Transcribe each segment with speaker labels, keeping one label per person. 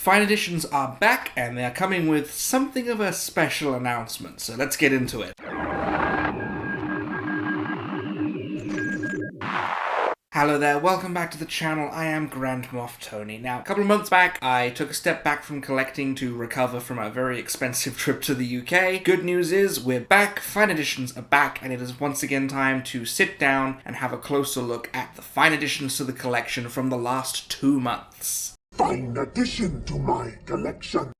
Speaker 1: Fine Editions are back, and they are coming with something of a special announcement, so let's get into it. Hello there, welcome back to the channel. I am Grand Moff Tony. Now, a couple of months back, I took a step back from collecting to recover from a very expensive trip to the UK. Good news is, we're back, Fine Editions are back, and it is once again time to sit down and have a closer look at the Fine Editions to the collection from the last 2 months.
Speaker 2: Fine addition to my collection.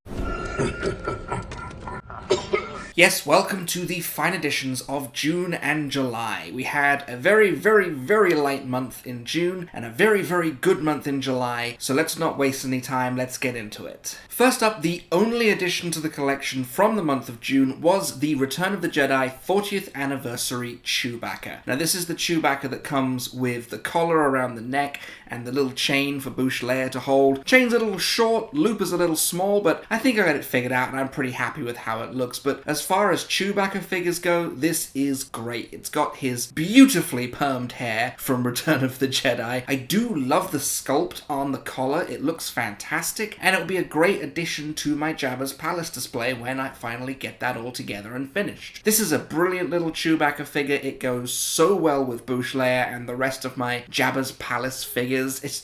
Speaker 1: Yes, welcome to the Fine Editions of June and July. We had a very, very, very light month in June and a very, very good month in July, so let's not waste any time, let's get into it. First up, the only addition to the collection from the month of June was the Return of the Jedi 40th Anniversary Chewbacca. Now this is the Chewbacca that comes with the collar around the neck and the little chain for Boushh Leia to hold. Chain's a little short, loop is a little small, but I think I got it figured out and I'm pretty happy with how it looks. But as far as Chewbacca figures go, this is great. It's got his beautifully permed hair from Return of the Jedi. I do love the sculpt on the collar. It looks fantastic, and it'll be a great addition to my Jabba's Palace display when I finally get that all together and finished. This is a brilliant little Chewbacca figure. It goes so well with Boushh Leia and the rest of my Jabba's Palace figures.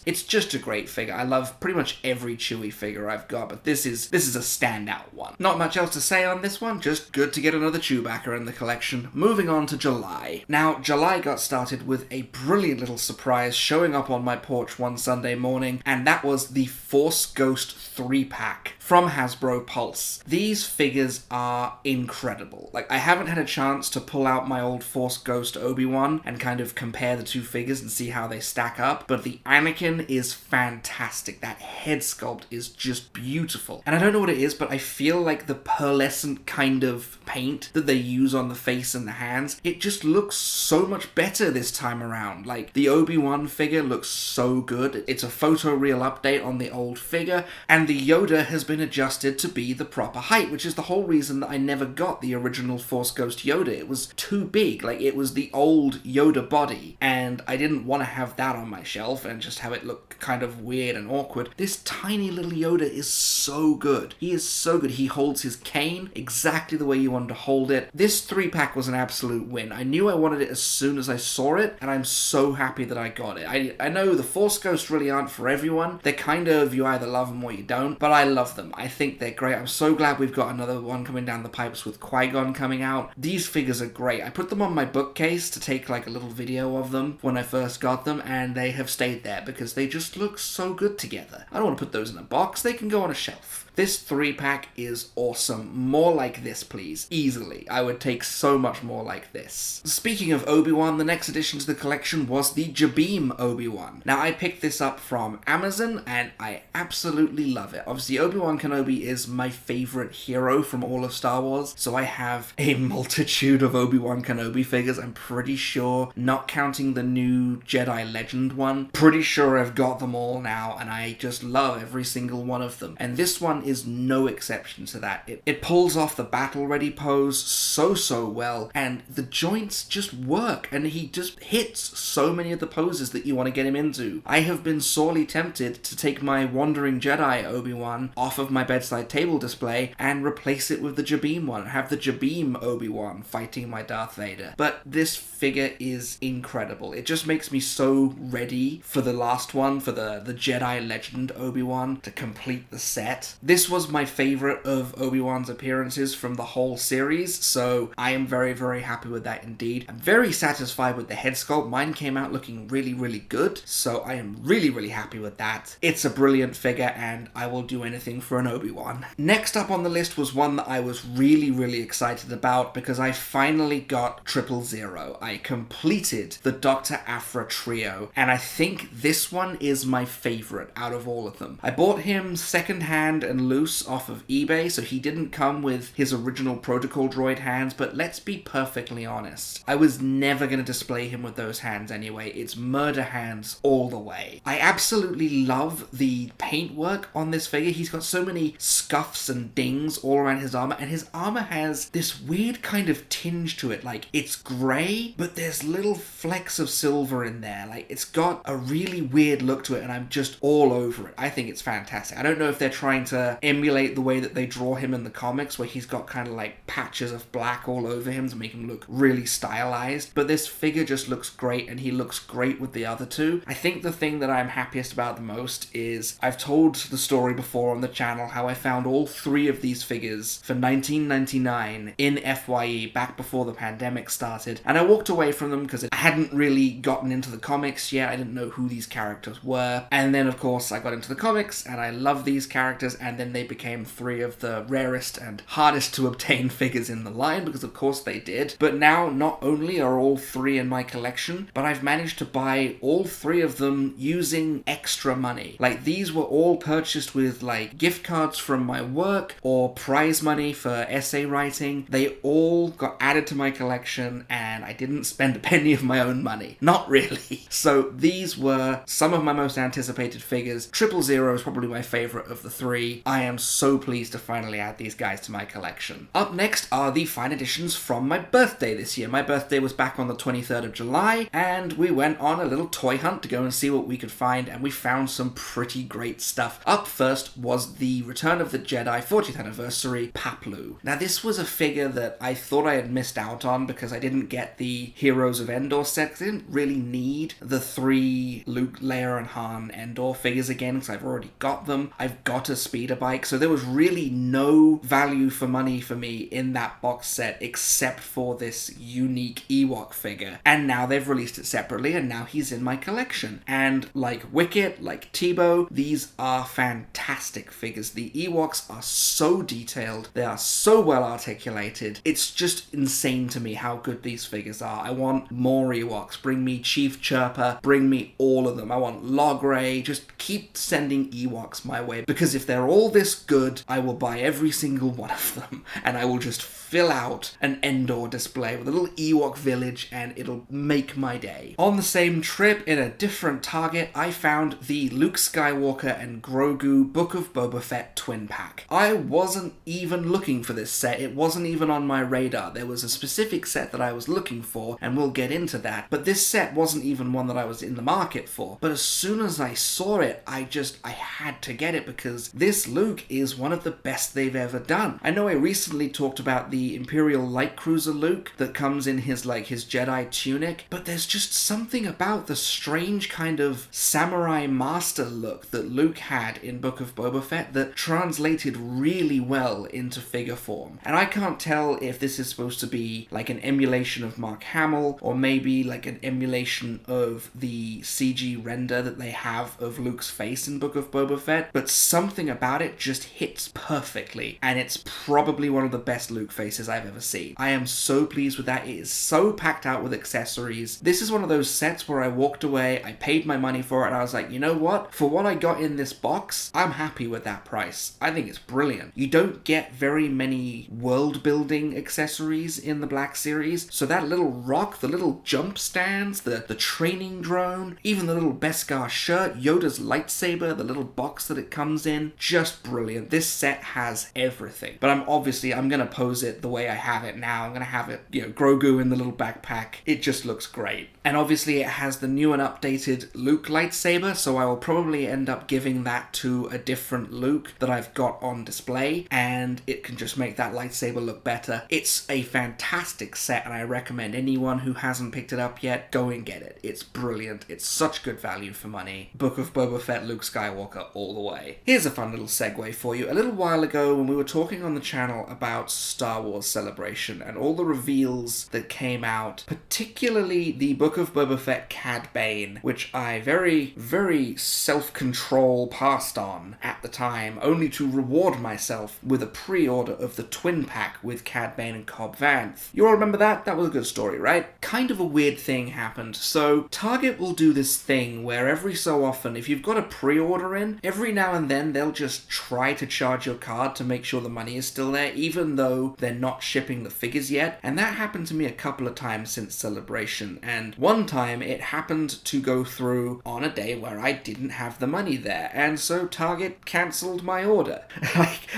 Speaker 1: It's just a great figure. I love pretty much every Chewie figure I've got, but this is a standout one. Not much else to say on this one, just good to get another Chewbacca in the collection. Moving on to July. Now, July got started with a brilliant little surprise showing up on my porch one Sunday morning, and that was the Force Ghost 3-pack from Hasbro Pulse. These figures are incredible. Like, I haven't had a chance to pull out my old Force Ghost Obi-Wan and kind of compare the two figures and see how they stack up, but the Anakin is fantastic. That head sculpt is just beautiful. And I don't know what it is, but I feel like the pearlescent kind of paint that they use on the face and the hands, it just looks so much better this time around. Like, the Obi-Wan figure looks so good. It's a photoreal update on the old figure, and the Yoda has been adjusted to be the proper height, which is the whole reason that I never got the original Force Ghost Yoda. It was too big. Like, it was the old Yoda body, and I didn't want to have that on my shelf and just have it look kind of weird and awkward. This tiny little Yoda is so good. He is so good. He holds his cane exactly the way you wanted to hold it. This 3-pack was an absolute win. I knew I wanted it as soon as I saw it, and I'm so happy that I got it. I know the Force Ghosts really aren't for everyone. They're kind of, you either love them or you don't, but I love them. I think they're great. I'm so glad we've got another one coming down the pipes with Qui-Gon coming out. These figures are great. I put them on my bookcase to take like a little video of them when I first got them, and they have stayed there because they just look so good together. I don't want to put those in a box. They can go on a shelf. This 3-pack is awesome. More like this, please. Easily. I would take so much more like this. Speaking of Obi-Wan, the next addition to the collection was the Jabeam Obi-Wan. Now, I picked this up from Amazon, and I absolutely love it. Obviously, Obi-Wan Kenobi is my favorite hero from all of Star Wars, so I have a multitude of Obi-Wan Kenobi figures. I'm pretty sure, not counting the new Jedi Legend one, pretty sure I've got them all now, and I just love every single one of them. And this one is no exception to that. It pulls off the battle ready pose so well, and the joints just work, and he just hits so many of the poses that you want to get him into. I have been sorely tempted to take my Wandering Jedi Obi-Wan off of my bedside table display and replace it with the Jabeam one, have the Jabeam Obi-Wan fighting my Darth Vader. But this figure is incredible. It just makes me so ready for the last one, for the Jedi Legend Obi-Wan, to complete the set. This was my favorite of Obi-Wan's appearances from the whole series, so I am very, very happy with that indeed. I'm very satisfied with the head sculpt. Mine came out looking really, really good, so I am really, really happy with that. It's a brilliant figure, and I will do anything for an Obi-Wan. Next up on the list was one that I was really, really excited about because I finally got 000. I completed the Dr. Aphra trio, and I think this one is my favorite out of all of them. I bought him secondhand and broken loose off of eBay, so he didn't come with his original Protocol Droid hands, but let's be perfectly honest. I was never going to display him with those hands anyway. It's murder hands all the way. I absolutely love the paintwork on this figure. He's got so many scuffs and dings all around his armor, and his armor has this weird kind of tinge to it. Like, it's grey, but there's little flecks of silver in there. Like, it's got a really weird look to it, and I'm just all over it. I think it's fantastic. I don't know if they're trying to emulate the way that they draw him in the comics, where he's got kind of like patches of black all over him to make him look really stylized, but this figure just looks great, and he looks great with the other two. I think the thing that I'm happiest about the most is I've told the story before on the channel how I found all three of these figures for $19.99 in FYE back before the pandemic started, and I walked away from them because I hadn't really gotten into the comics yet. I didn't know who these characters were, and then of course I got into the comics and I love these characters, and then they became three of the rarest and hardest to obtain figures in the line, because of course they did. But now not only are all three in my collection, but I've managed to buy all three of them using extra money. Like, these were all purchased with like gift cards from my work or prize money for essay writing. They all got added to my collection, and I didn't spend a penny of my own money. Not really. So these were some of my most anticipated figures. 000 is probably my favorite of the three. I am so pleased to finally add these guys to my collection. Up next are the fine editions from my birthday this year. My birthday was back on the 23rd of July, and we went on a little toy hunt to go and see what we could find, and we found some pretty great stuff. Up first was the Return of the Jedi 40th Anniversary Paploo. Now, this was a figure that I thought I had missed out on because I didn't get the Heroes of Endor set. I didn't really need the three Luke, Leia, and Han Endor figures again because I've already got them. I've got a speeder bike, so there was really no value for money for me in that box set except for this unique Ewok figure. And now they've released it separately, and now he's in my collection. And like Wicket, like Teebo, these are fantastic figures. The Ewoks are so detailed. They are so well articulated. It's just insane to me how good these figures are. I want more Ewoks. Bring me Chief Chirper. Bring me all of them. I want Logray. Just keep sending Ewoks my way, because if they're all this good, I will buy every single one of them, and I will just fill out an Endor display with a little Ewok village, and it'll make my day. On the same trip, in a different Target, I found the Luke Skywalker and Grogu Book of Boba Fett twin pack. I wasn't even looking for this set. It wasn't even on my radar. There was a specific set that I was looking for, and we'll get into that, but this set wasn't even one that I was in the market for. But as soon as I saw it, I had to get it, because this Luke is one of the best they've ever done. I know I recently talked about the Imperial Light Cruiser Luke that comes in his Jedi tunic, but there's just something about the strange kind of samurai master look that Luke had in Book of Boba Fett that translated really well into figure form. And I can't tell if this is supposed to be like an emulation of Mark Hamill, or maybe like an emulation of the CG render that they have of Luke's face in Book of Boba Fett, but something about it just hits perfectly, and it's probably one of the best Luke faces I've ever seen. I am so pleased with that. It is so packed out with accessories. This is one of those sets where I walked away, I paid my money for it, and I was like, you know what? For what I got in this box, I'm happy with that price. I think it's brilliant. You don't get very many world-building accessories in the Black Series, so that little rock, the little jump stands, the training drone, even the little Beskar shirt, Yoda's lightsaber, the little box that it comes in, just brilliant. This set has everything. But I'm gonna pose it the way I have it now. I'm gonna have it, Grogu in the little backpack. It just looks great. And obviously it has the new and updated Luke lightsaber, so I will probably end up giving that to a different Luke that I've got on display, and it can just make that lightsaber look better. It's a fantastic set, and I recommend anyone who hasn't picked it up yet, go and get it. It's brilliant. It's such good value for money. Book of Boba Fett, Luke Skywalker, all the way. Here's a fun little segue for you. A little while ago, when we were talking on the channel about Star Wars Celebration and all the reveals that came out, particularly the Book of Boba Fett Cad Bane, which I very, very self-control passed on at the time, only to reward myself with a pre-order of the twin pack with Cad Bane and Cobb Vanth. You all remember that? That was a good story, right? Kind of a weird thing happened. So Target will do this thing where every so often, if you've got a pre-order in, every now and then they'll just try to charge your card to make sure the money is still there, even though they're not shipping the figures yet. And that happened to me a couple of times since Celebration. And one time it happened to go through on a day where I didn't have the money there. And so Target cancelled my order.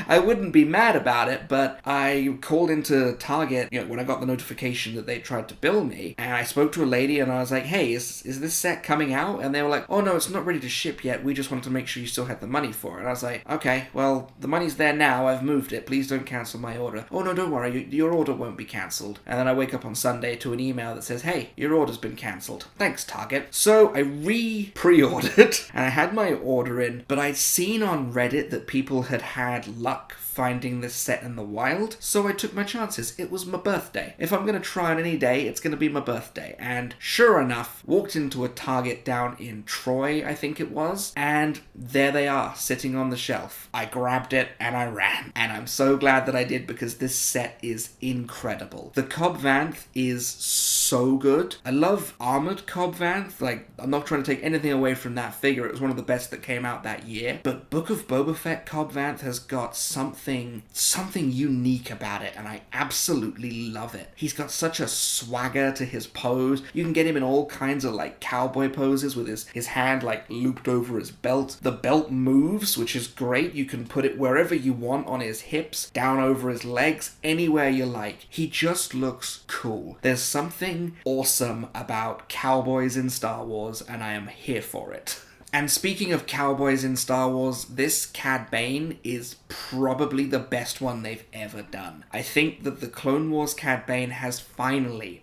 Speaker 1: I wouldn't be mad about it, but I called into Target, when I got the notification that they tried to bill me, and I spoke to a lady and I was like, hey, is this set coming out? And they were like, oh no, it's not ready to ship yet. We just wanted to make sure you still had the money for it. And I was like, okay, well, the money's there now. I've moved it. Please don't cancel my order. Oh no, don't worry. Your order won't be cancelled. And then I wake up on Sunday to an email that says, hey, your order's been cancelled. Thanks, Target. So I pre-ordered and I had my order in, but I'd seen on Reddit that people had luck finding this set in the wild, so I took my chances. It was my birthday. If I'm gonna try on any day, it's gonna be my birthday. And sure enough, walked into a Target down in Troy, I think it was, and there they are, sitting on the shelf. I grabbed it and I ran. And I'm so glad that I did, because this set is incredible. The Cobb Vanth is so good. I love Armored Cobb Vanth. I'm not trying to take anything away from that figure. It was one of the best that came out that year. But Book of Boba Fett Cobb Vanth has got something unique about it, and I absolutely love it. He's got such a swagger to his pose. You can get him in all kinds of cowboy poses with his hand looped over his belt. The belt moves, which is great. You can put it wherever you want, on his hips, down over his legs, anywhere you like. He just looks cool. There's something awesome about cowboys in Star Wars, and I am here for it. And speaking of cowboys in Star Wars, this Cad Bane is probably the best one they've ever done. I think that the Clone Wars Cad Bane has finally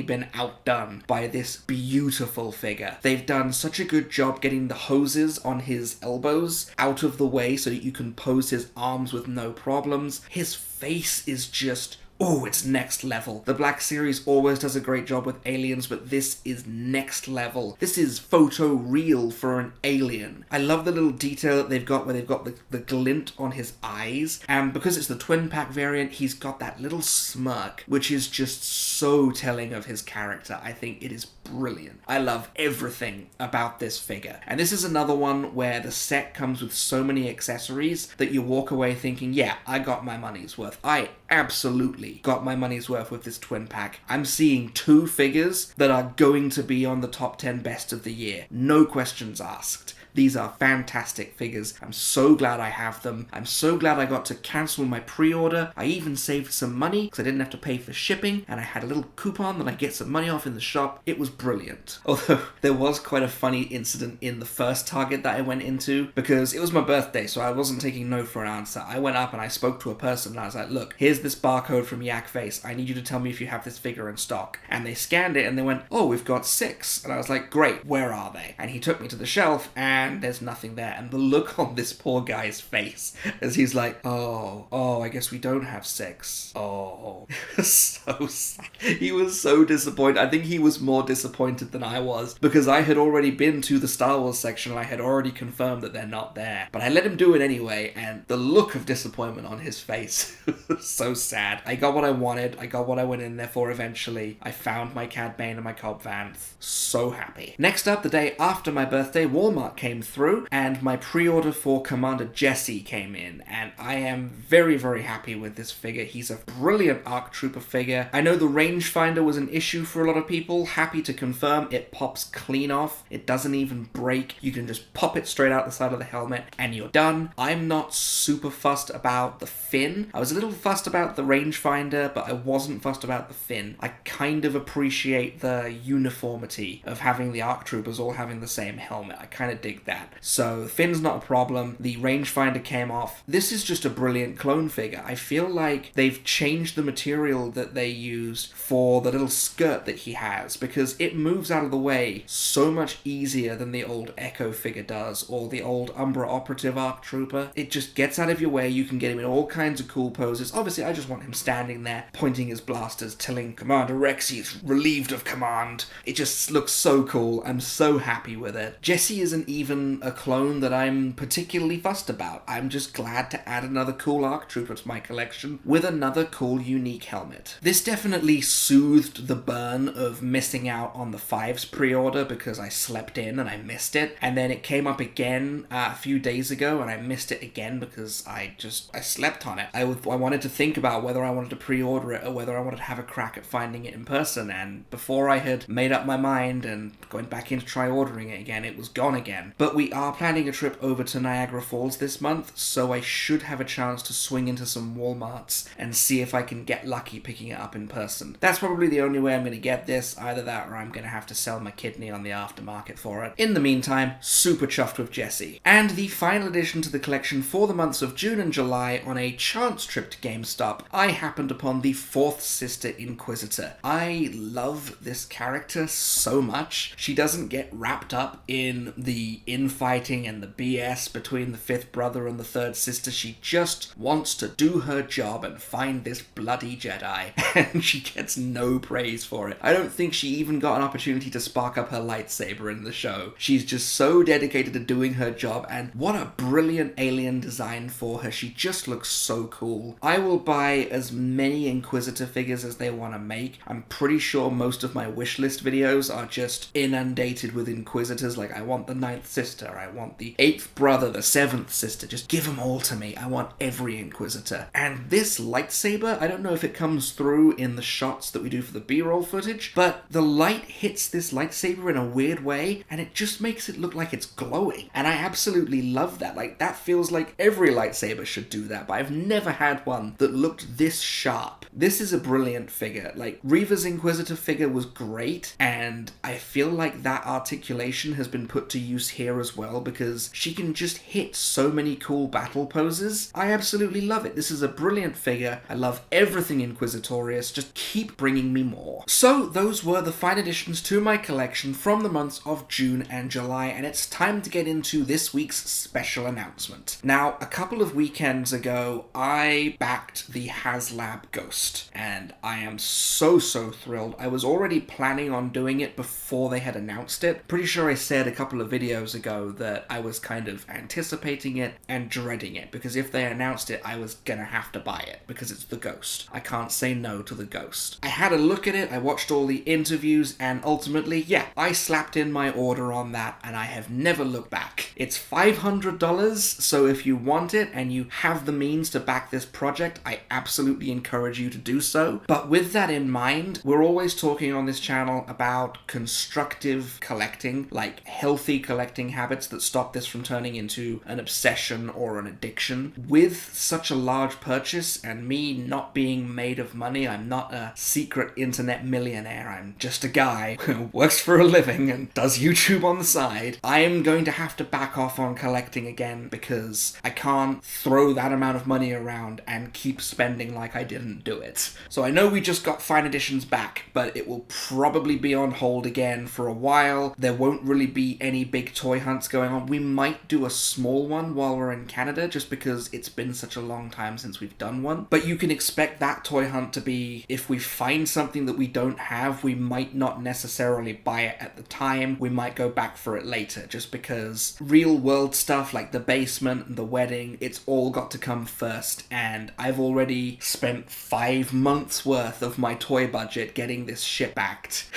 Speaker 1: been outdone by this beautiful figure. They've done such a good job getting the hoses on his elbows out of the way so that you can pose his arms with no problems. His face is just... oh, it's next level. The Black Series always does a great job with aliens, but this is next level. This is photo real for an alien. I love the little detail that they've got where they've got the glint on his eyes. And because it's the twin pack variant, he's got that little smirk, which is just so telling of his character. I think it is brilliant. I love everything about this figure. And this is another one where the set comes with so many accessories that you walk away thinking, yeah, I got my money's worth. I absolutely got my money's worth with this twin pack. I'm seeing 2 figures that are going to be on the top 10 best of the year. No questions asked. These are fantastic figures. I'm so glad I have them. I'm so glad I got to cancel my pre-order. I even saved some money because I didn't have to pay for shipping, and I had a little coupon that I get some money off in the shop. It was brilliant. Although there was quite a funny incident in the first Target that I went into, because it was my birthday, so I wasn't taking no for an answer. I went up and I spoke to a person and I was like, look, here's this barcode from Yak Face. I need you to tell me if you have this figure in stock. And they scanned it and they went, oh, we've got 6. And I was like, great, where are they? And he took me to the shelf and there's nothing there. And the look on this poor guy's face as he's like, oh, I guess we don't have 6. Oh, it was so sad. He was so disappointed. I think he was more disappointed than I was, because I had already been to the Star Wars section and I had already confirmed that they're not there. But I let him do it anyway, and the look of disappointment on his face was so sad. I got what I wanted. I got what I went in there for eventually. I found my Cad Bane and my Cobb Vanth. So happy. Next up, the day after my birthday, Walmart came through and my pre-order for Commander Jesse came in, and I am very, very happy with this figure. He's a brilliant ARC Trooper figure. I know the rangefinder was an issue for a lot of people. Happy to confirm it pops clean off. It doesn't even break. You can just pop it straight out the side of the helmet and you're done. I'm not super fussed about the fin. I was a little fussed about the rangefinder, but I wasn't fussed about the fin. I kind of appreciate the uniformity of having the ARC Troopers all having the same helmet. I kind of dig that. So the fin's not a problem. The rangefinder came off. This is just a brilliant clone figure. I feel like they've changed the material that they used for the little skirt that he has, because it moves out of the way so much easier than the old Echo figure does, or the old Umbra Operative ARC Trooper. It just gets out of your way. You can get him in all kinds of cool poses. Obviously, I just want him standing there, pointing his blasters, telling Commander Rex he's relieved of command. It just looks so cool. I'm so happy with it. Jesse is an even even a clone that I'm particularly fussed about. I'm just glad to add another cool ARC Trooper to my collection with another cool unique helmet. This definitely soothed the burn of missing out on the 5's pre-order because I slept in and I missed it, and then it came up again a few days ago and I missed it again because I slept on it. I wanted to think about whether I wanted to pre-order it or whether I wanted to have a crack at finding it in person, and before I had made up my mind and going back in to try ordering it again, it was gone again. But we are planning a trip over to Niagara Falls this month, so I should have a chance to swing into some Walmarts and see if I can get lucky picking it up in person. That's probably the only way I'm going to get this, either that or I'm going to have to sell my kidney on the aftermarket for it. In the meantime, super chuffed with Jessie. And the final addition to the collection for the months of June and July, on a chance trip to GameStop, I happened upon the 4th Sister Inquisitor. I love this character so much. She doesn't get wrapped up in the infighting and the BS between the 5th brother and the 3rd sister. She just wants to do her job and find this bloody Jedi, and she gets no praise for it. I don't think she even got an opportunity to spark up her lightsaber in the show. She's just so dedicated to doing her job, and what a brilliant alien design for her. She just looks so cool. I will buy as many Inquisitor figures as they want to make. I'm pretty sure most of my wishlist videos are just inundated with Inquisitors. Like, I want the 9th sister, I want the 8th brother, the 7th sister. Just give them all to me. I want every Inquisitor. And this lightsaber, I don't know if it comes through in the shots that we do for the B-roll footage, but the light hits this lightsaber in a weird way, and it just makes it look like it's glowing. And I absolutely love that. Like, that feels like every lightsaber should do that, but I've never had one that looked this sharp. This is a brilliant figure. Like, Reva's Inquisitor figure was great, and I feel like that articulation has been put to use here as well, because she can just hit so many cool battle poses. I absolutely love it. This is a brilliant figure. I love everything Inquisitorious. Just keep bringing me more. So those were the fine additions to my collection from the months of June and July, and it's time to get into this week's special announcement. Now, a couple of weekends ago, I backed the HasLab Ghost, and I am so thrilled. I was already planning on doing it before they had announced it. Pretty sure I said a couple of videos ago that I was kind of anticipating it and dreading it, because if they announced it, I was gonna have to buy it, because it's the Ghost. I can't say no to the Ghost. I had a look at it, I watched all the interviews, and ultimately, yeah, I slapped in my order on that, and I have never looked back. It's $500, so if you want it and you have the means to back this project, I absolutely encourage you to do so. But with that in mind, we're always talking on this channel about constructive collecting, like healthy collecting habits that stop this from turning into an obsession or an addiction. With such a large purchase, and me not being made of money, I'm not a secret internet millionaire, I'm just a guy who works for a living and does YouTube on the side, I am going to have to back off on collecting again, because I can't throw that amount of money around and keep spending like I didn't do it. So I know we just got fine editions back, but it will probably be on hold again for a while. There won't really be any big toy hunts going on. We might do a small one while we're in Canada, just because it's been such a long time since we've done one. But you can expect that toy hunt to be, if we find something that we don't have, we might not necessarily buy it at the time. We might go back for it later, just because real world stuff like the basement and the wedding, it's all got to come first, and I've already spent 5 months worth of my toy budget getting this shit backed.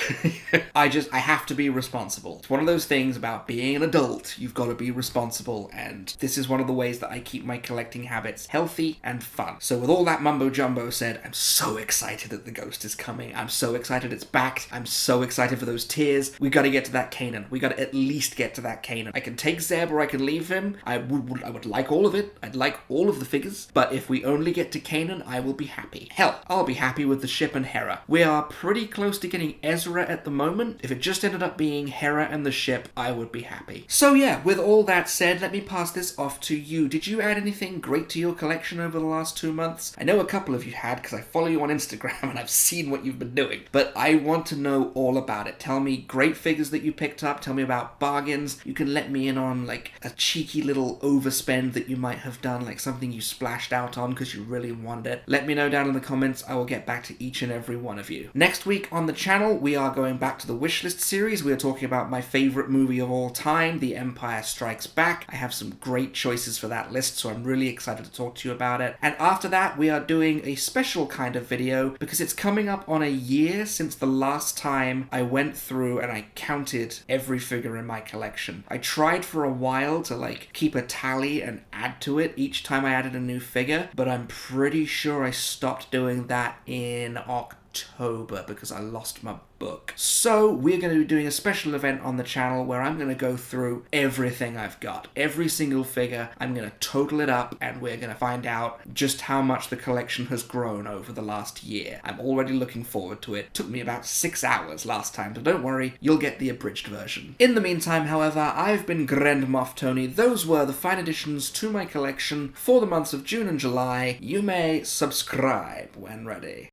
Speaker 1: I have to be responsible. It's one of those things about being an adult. You've got to be responsible, and this is one of the ways that I keep my collecting habits healthy and fun. So with all that mumbo jumbo said, I'm so excited that the Ghost is coming. I'm so excited it's backed. I'm so excited for those tiers. We got to get to that Kanan. We got to at least get to that Kanan. I can take Zeb or I can leave him. I would like all of it. I'd like all of the figures, but if we only get to Kanan, I will be happy. Hell, I'll be happy with the ship and Hera. We are pretty close to getting Ezra at the moment. If it just ended up being Hera and the ship, I would be happy. So yeah, with all that said, let me pass this off to you. Did you add anything great to your collection over the last 2 months? I know a couple of you had, because I follow you on Instagram and I've seen what you've been doing, but I want to know all about it. Tell me great figures that you picked up. Tell me about bargains. You can let me in on like a cheeky little overspend that you might have done, like something you splashed out on because you really wanted it. Let me know down in the comments. I will get back to each and every one of you. Next week on the channel, we are going back to the wishlist series. We are talking about my favorite movie of all time. time, The Empire Strikes Back. I have some great choices for that list, so I'm really excited to talk to you about it. And after that, we are doing a special kind of video because it's coming up on a year since the last time I went through and I counted every figure in my collection. I tried for a while to keep a tally and add to it each time I added a new figure, but I'm pretty sure I stopped doing that in October because I lost my book. So we're going to be doing a special event on the channel where I'm going to go through everything I've got. Every single figure, I'm going to total it up and we're going to find out just how much the collection has grown over the last year. I'm already looking forward to it. It took me about 6 hours last time, so don't worry, you'll get the abridged version. In the meantime, however, I've been Grand Moff Tony. Those were the fine additions to my collection for the months of June and July. You may subscribe when ready.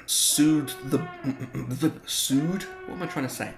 Speaker 1: Soothe the... Soothe? What am I trying to say?